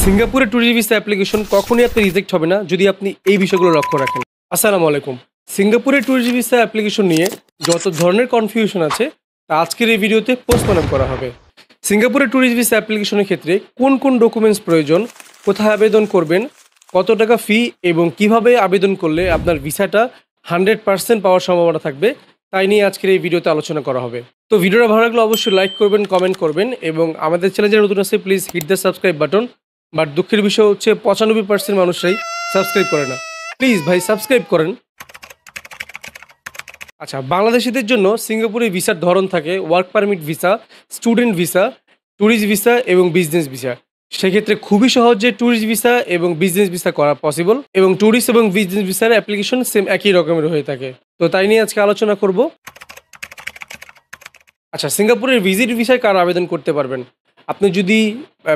সিঙ্গাপুরের tourist visa application কখনোই আপনি রিজেক্ট হবে না যদি আপনি এই বিষয়গুলো লক্ষ্য রাখেন। আসসালামু আলাইকুম। সিঙ্গাপুরের ট্যুরিস্ট ভিসা অ্যাপ্লিকেশন নিয়ে যত ধরনের কনফিউশন আছে তা আজকের এই ভিডিওতে পোস্টমর্টম করা হবে। সিঙ্গাপুরের ট্যুরিস্ট ভিসা অ্যাপ্লিকেশনের ক্ষেত্রে কোন কোন ডকুমেন্টস প্রয়োজন, কোথায় আবেদন করবেন, কত টাকা ফি এবং কিভাবে আবেদন করলে আপনার ভিসাটা 100% পাওয়ার সম্ভাবনা থাকবে, তাই নিয়ে আজকের এই ভিডিওতে আলোচনা করা হবে। তো ভিডিওটা ভালো লাগলে অবশ্যই লাইক করবেন, কমেন্ট করবেন এবং আমাদের চ্যানেল যারা নতুন আছে please hit the subscribe button. But দুঃখের বিষয় হচ্ছে 95% মানুষরাই সাবস্ক্রাইব করে না। প্লিজ ভাই সাবস্ক্রাইব করেন। আচ্ছা, বাংলাদেশিদের জন্য সিঙ্গাপুরে ভিসার ধরন থাকে work permit visa, student visa, tourist visa এবং বিজনেস ভিসা। সেক্ষেত্রে খুবই সহজে ট্যুরিস্ট ভিসা এবং বিজনেস ভিসা করা পসিবল এবং ট্যুরিস্ট এবং বিজনেস ভিসার অ্যাপ্লিকেশন সেম একই রকমের হয়ে থাকে। তো তাই নিয়ে আজকে আলোচনা করব। আচ্ছা, সিঙ্গাপুরের ভিজিট ভিসায় কারা আবেদন করতে পারবেন? আপনি যদি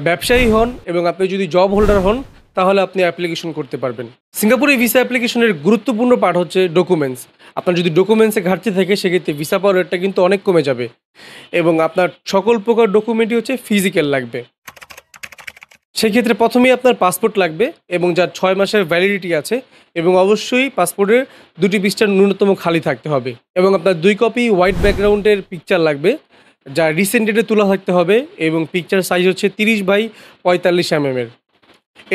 ব্যবসায়ী হন এবং আপনি যদি জব হোল্ডার হন তাহলে আপনি অ্যাপ্লিকেশন করতে পারবেন। সিঙ্গাপুরে ভিসা অ্যাপ্লিকেশনের গুরুত্বপূর্ণ পার্ট হচ্ছে ডকুমেন্টস। আপনার যদি ডকুমেন্টসে ঘাটতি থাকে সেক্ষেত্রে ভিসা পাওয়ার রেটটা কিন্তু অনেক কমে যাবে এবং আপনার সকল প্রকার ডকুমেন্টই হচ্ছে ফিজিক্যাল লাগবে। সেক্ষেত্রে প্রথমেই আপনার পাসপোর্ট লাগবে এবং যার 6 মাসের ভ্যালিডিটি আছে এবং অবশ্যই পাসপোর্টের 2টি পৃষ্ঠার ন্যূনতম খালি থাকতে হবে এবং আপনার 2 কপি হোয়াইট ব্যাকগ্রাউন্ডের পিকচার লাগবে যা রিসেন্ট ডেটে তোলা থাকতে হবে এবং পিকচার সাইজ হচ্ছে 30x45 mm।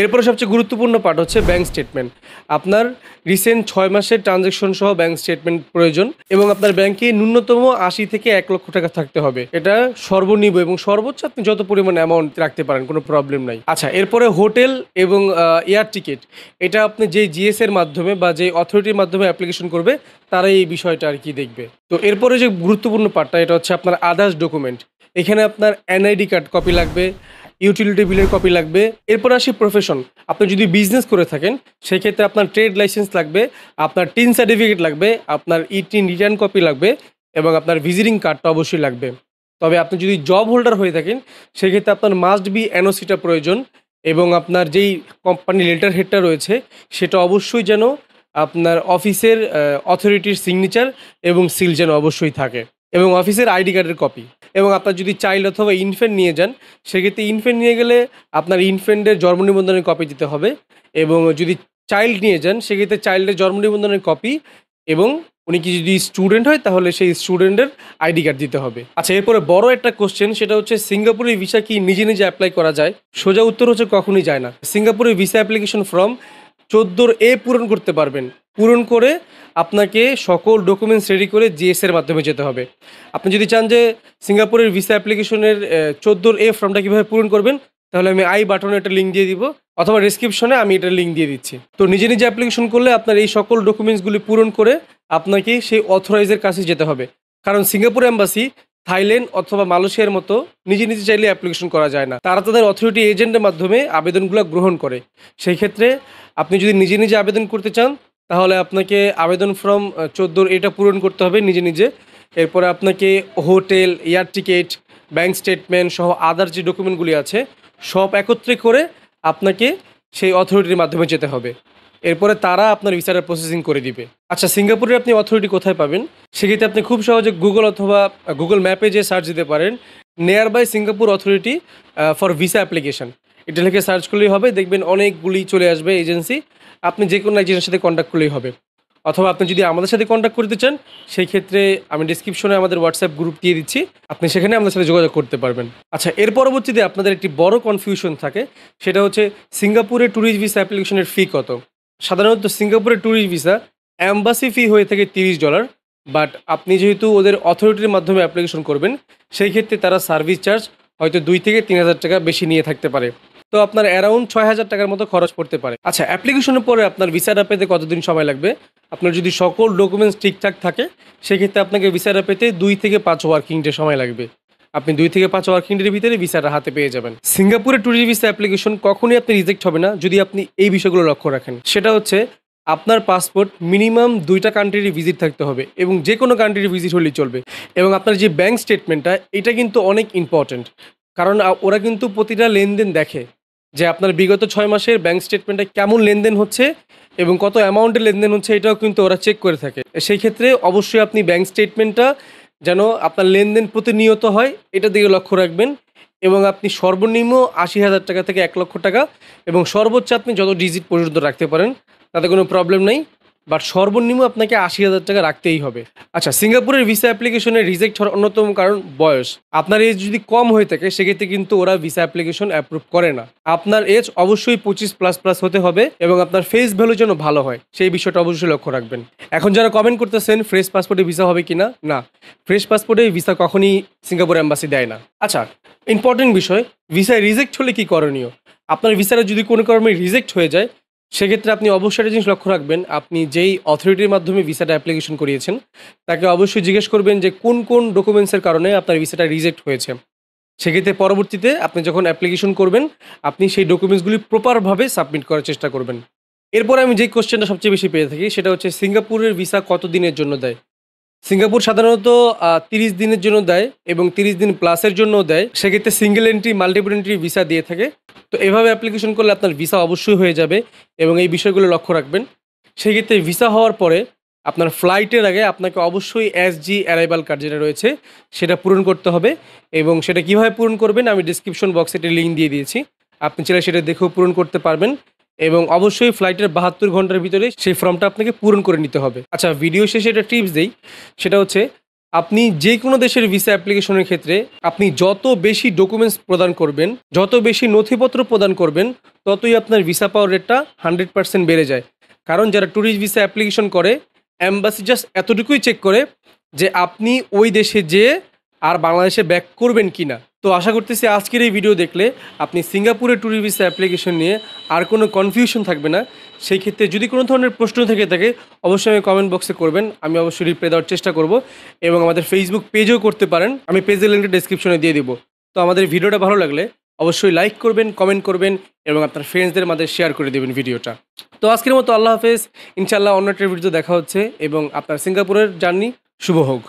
এরপরে সবচেয়ে গুরুত্বপূর্ণ পার্ট হচ্ছে ব্যাঙ্ক স্টেটমেন্ট। আপনার রিসেন্ট 6 মাসের ট্রানজ্যাকশন সহ ব্যাঙ্ক স্টেটমেন্ট প্রয়োজন এবং আপনার ব্যাংকে ন্যূনতম 80 থেকে 1 লক্ষ টাকা থাকতে হবে। এটা সর্বনিম্ন এবং সর্বোচ্চ আপনি যত পরিমাণ অ্যামাউন্ট রাখতে পারেন, কোনো প্রবলেম নাই। আচ্ছা, এরপরে হোটেল এবং এয়ার টিকিট, এটা আপনি যে জিএস এর মাধ্যমে বা যে অথরিটির মাধ্যমে অ্যাপ্লিকেশন করবে তারাই এই বিষয়টা আর কি দেখবে। তো এরপরে যে গুরুত্বপূর্ণ পার্টটা এটা হচ্ছে আপনার আদার্স ডকুমেন্ট। এখানে আপনার এনআইডি কার্ড কপি লাগবে, ইউটিলিটি বিলের কপি লাগবে। এরপর আসি প্রফেশন। আপনি যদি বিজনেস করে থাকেন সেক্ষেত্রে আপনার ট্রেড লাইসেন্স লাগবে, আপনার টিন সার্টিফিকেট লাগবে, আপনার টিন রিটার্ন কপি লাগবে এবং আপনার ভিজিটিং কার্ডটা অবশ্যই লাগবে। তবে আপনি যদি জব হোল্ডার হয়ে থাকেন সেক্ষেত্রে আপনার মাস্ট বি এনওসিটা প্রয়োজন এবং আপনার যেই কোম্পানি লেটার হেডটা রয়েছে সেটা অবশ্যই যেন আপনার অফিসের অথরিটির সিগনেচার এবং সিল যেন অবশ্যই থাকে এবং অফিসের আইডি কার্ডের কপি। এবং আপনার যদি চাইল্ড অথবা ইনফ্যান্ট নিয়ে যান সেক্ষেত্রে ইনফ্যান্ট নিয়ে গেলে আপনার ইনফ্যান্টের জন্ম নিবন্ধনের কপি দিতে হবে এবং যদি চাইল্ড নিয়ে যান সেক্ষেত্রে চাইল্ডের জন্ম নিবন্ধনের কপি এবং উনি কি যদি স্টুডেন্ট হয় তাহলে সেই স্টুডেন্টের আইডি কার্ড দিতে হবে। আচ্ছা, এরপরে বড় একটা কোশ্চেন, সেটা হচ্ছে সিঙ্গাপুরের ভিসা কি নিজে নিজে অ্যাপ্লাই করা যায়? সোজা উত্তর হচ্ছে কখনোই যায় না। সিঙ্গাপুরের ভিসা অ্যাপ্লিকেশন ফর্ম 14A পূরণ করতে পারবেন। পূরণ করে আপনাকে সকল ডকুমেন্টস রেডি করে জিএস এর মাধ্যমে যেতে হবে। আপনি যদি চান যে সিঙ্গাপুরের ভিসা অ্যাপ্লিকেশনের 14A ফর্মটা কীভাবে পূরণ করবেন তাহলে আমি আই বাটনে একটা লিঙ্ক দিয়ে দিব অথবা ডিসক্রিপশনে আমি এটা লিঙ্ক দিয়ে দিচ্ছি। তো নিজে নিজে অ্যাপ্লিকেশন করলে আপনার এই সকল ডকুমেন্টসগুলি পূরণ করে আপনাকে সেই অথরাইজের কাছে যেতে হবে, কারণ সিঙ্গাপুর এম্বাসি থাইল্যান্ড অথবা মালয়েশিয়ার মতো নিজে নিজে চাইলে অ্যাপ্লিকেশন করা যায় না। তারা তাদের অথরিটি এজেন্টের মাধ্যমে আবেদনগুলো গ্রহণ করে। সেই ক্ষেত্রে আপনি যদি নিজে নিজে আবেদন করতে চান তাহলে আপনাকে আবেদন ফর্ম 14A পূরণ করতে হবে নিজে নিজে। এরপরে আপনাকে hotel, air ticket, bank statement সহ আদার যে ডকুমেন্টগুলি আছে সব একত্রে করে আপনাকে সেই অথরিটির মাধ্যমে যেতে হবে। এরপরে তারা আপনার ভিসাটা প্রসেসিং করে দিবে। আচ্ছা, সিঙ্গাপুরে আপনি অথরিটি কোথায় পাবেন? সেক্ষেত্রে আপনি খুব সহজে গুগল অথবা গুগল ম্যাপে যে সার্চ দিতে পারেন nearby Singapore authority for visa application. এটা লিখে সার্চ করলেই হবে, দেখবেন অনেকগুলি চলে আসবে এজেন্সি। আপনি যে কোনো একজনের সাথে কন্ট্যাক্ট করলেই হবে। অথবা আপনি যদি আমাদের সাথে কন্ট্যাক্ট করতে চান সেই ক্ষেত্রে আমি ডিসক্রিপশনে আমাদের হোয়াটসঅ্যাপ গ্রুপ দিয়ে দিচ্ছি, আপনি সেখানে আমাদের সাথে যোগাযোগ করতে পারবেন। আচ্ছা, এর পরবর্তীতে আপনাদের একটি বড় কনফিউশন থাকে, সেটা হচ্ছে সিঙ্গাপুরের ট্যুরিস্ট ভিসা অ্যাপ্লিকেশনের ফি কত। সাধারণত সিঙ্গাপুরের ট্যুরিস্ট ভিসা অ্যাম্বাসি ফি হয়ে থাকে $30, বাট আপনি যেহেতু ওদের অথরিটির মাধ্যমে অ্যাপ্লিকেশন করবেন সেই ক্ষেত্রে তারা সার্ভিস চার্জ হয়তো 2 থেকে 3,000 টাকা বেশি নিয়ে থাকতে পারে। তো আপনার অ্যারাউন্ড 6,000 টাকার মতো খরচ পড়তে পারে। আচ্ছা, অ্যাপ্লিকেশনের পরে আপনার ভিসাটা পেতে কতদিন সময় লাগবে? আপনার যদি সকল ডকুমেন্টস ঠিকঠাক থাকে সেক্ষেত্রে আপনাকে ভিসাটা পেতে 2 থেকে 5 ওয়ার্কিং ডে সময় লাগবে। আপনি 2 থেকে 5 ওয়ার্কিং ডের ভিতরে ভিসাটা হাতে পেয়ে যাবেন। সিঙ্গাপুরের ট্যুরিস্ট ভিসা অ্যাপ্লিকেশন কখনোই আপনি রিজেক্ট হবে না যদি আপনি এই বিষয়গুলো লক্ষ্য রাখেন। সেটা হচ্ছে আপনার পাসপোর্ট মিনিমাম 2টা কান্ট্রির ভিজিট থাকতে হবে এবং যে কোনো কান্ট্রির ভিজিট হলেই চলবে এবং আপনার যে ব্যাঙ্ক স্টেটমেন্টটা এটা কিন্তু অনেক ইম্পর্ট্যান্ট, কারণ ওরা কিন্তু প্রতিটা লেনদেন দেখে যে আপনার বিগত 6 মাসের ব্যাঙ্ক স্টেটমেন্টে কেমন লেনদেন হচ্ছে এবং কত অ্যামাউন্টের লেনদেন হচ্ছে এটাও কিন্তু ওরা চেক করে থাকে। সেই ক্ষেত্রে অবশ্যই আপনি ব্যাঙ্ক স্টেটমেন্টটা যেন আপনার লেনদেন প্রতিনিয়ত হয় এটা দিকে লক্ষ্য রাখবেন এবং আপনি সর্বনিম্ন ৮০,০০০ টাকা থেকে ১,০০,০০০ টাকা এবং সর্বোচ্চ আপনি যত ডিজিট পর্যন্ত রাখতে পারেন তাতে কোনো প্রবলেম নেই, বাট সর্বনিম্ন আপনাকে ৮০,০০০ টাকা রাখতেই হবে। আচ্ছা, সিঙ্গাপুরের ভিসা অ্যাপ্লিকেশনে রিজেক্ট হওয়ার অন্যতম কারণ বয়স। আপনার এজ যদি কম হয়ে থাকে সেক্ষেত্রে কিন্তু ওরা ভিসা অ্যাপ্লিকেশন অ্যাপ্রুভ করে না। আপনার এজ অবশ্যই 25+ হতে হবে এবং আপনার ফেস ভ্যালু যেন ভালো হয় সেই বিষয়টা অবশ্যই লক্ষ্য রাখবেন। এখন যারা কমেন্ট করতেছেন ফ্রেশ পাসপোর্টে ভিসা হবে কিনা, না, ফ্রেশ পাসপোর্টে ভিসা কখনই সিঙ্গাপুর এম্বাসি দেয় না। আচ্ছা, ইম্পর্টেন্ট বিষয়, ভিসা রিজেক্ট হলে কি করণীয়? আপনার ভিসাটা যদি কোনো কারণে রিজেক্ট হয়ে যায় সেক্ষেত্রে আপনি অবশ্যই একটা জিনিস লক্ষ্য রাখবেন, আপনি যেই অথরিটির মাধ্যমে ভিসাটা অ্যাপ্লিকেশন করিয়েছেন তাকে অবশ্যই জিজ্ঞেস করবেন যে কোন কোন ডকুমেন্টসের কারণে আপনার ভিসাটা রিজেক্ট হয়েছে। সেক্ষেত্রে পরবর্তীতে আপনি যখন অ্যাপ্লিকেশন করবেন আপনি সেই ডকুমেন্টসগুলি প্রপারভাবে সাবমিট করার চেষ্টা করবেন। এরপরে আমি যেই কোশ্চেনটা সবচেয়ে বেশি পেয়ে থাকি সেটা হচ্ছে সিঙ্গাপুরের ভিসা কত দিনের জন্য দেয়? সিঙ্গাপুর সাধারণত ৩০ দিনের জন্য দেয় এবং ৩০ দিন প্লাসের জন্যও দেয়। সেক্ষেত্রে single entry, multiple entry visa দিয়ে থাকে। তো এভাবে অ্যাপ্লিকেশন করলে আপনার ভিসা অবশ্যই হয়ে যাবে এবং এই বিষয়গুলো লক্ষ্য রাখবেন। সেক্ষেত্রে ভিসা হওয়ার পরে আপনার ফ্লাইটের আগে আপনাকে অবশ্যই এসজি অ্যারাইভাল কার্ড যেটা রয়েছে সেটা পূরণ করতে হবে এবং সেটা কীভাবে পূরণ করবেন আমি ডিসক্রিপশন বক্সে একটা লিঙ্ক দিয়ে দিয়েছি। আপনি চাইলে সেটা দেখেও পূরণ করতে পারবেন এবং অবশ্যই ফ্লাইটের ৭২ ঘন্টার ভিতরে সেই ফর্মটা আপনাকে পূরণ করে নিতে হবে। আচ্ছা, ভিডিও শেষে একটা টিপস দেই, সেটা হচ্ছে আপনি যে কোনো দেশের ভিসা অ্যাপ্লিকেশনের ক্ষেত্রে আপনি যত বেশি ডকুমেন্টস প্রদান করবেন, যত বেশি নথিপত্র প্রদান করবেন, ততই আপনার ভিসা পাওয়ার রেটটা 100% বেড়ে যায়। কারণ যারা ট্যুরিস্ট ভিসা অ্যাপ্লিকেশন করে অ্যাম্বাসি জাস্ট এতটুকুই চেক করে যে আপনি ওই দেশে যেয়ে আর বাংলাদেশে ব্যাক করবেন কি না। তো আশা করতেছি আজকের এই ভিডিও দেখলে আপনি সিঙ্গাপুরের ট্যুরিস্ট ভিসা অ্যাপ্লিকেশন নিয়ে আর কোনো কনফিউশন থাকবে না। সেই ক্ষেত্রে যদি কোনো ধরনের প্রশ্ন থেকে থাকে অবশ্যই আমি কমেন্ট বক্সে করবেন, আমি অবশ্যই রিপ্লাই দেওয়ার চেষ্টা করব এবং আমাদের ফেসবুক পেজও করতে পারেন, আমি পেজের লিঙ্কটা ডেসক্রিপশনে দিয়ে দেবো। তো আমাদের ভিডিওটা ভালো লাগলে অবশ্যই লাইক করবেন, কমেন্ট করবেন এবং আপনার ফ্রেন্ডসদের মাঝে শেয়ার করে দেবেন ভিডিওটা। তো আজকের মতো আল্লাহ হাফেজ, ইনশাআল্লাহ অন্য একটা ভিডিওতে দেখা হচ্ছে এবং আপনার সিঙ্গাপুরের জার্নি শুভ হোক।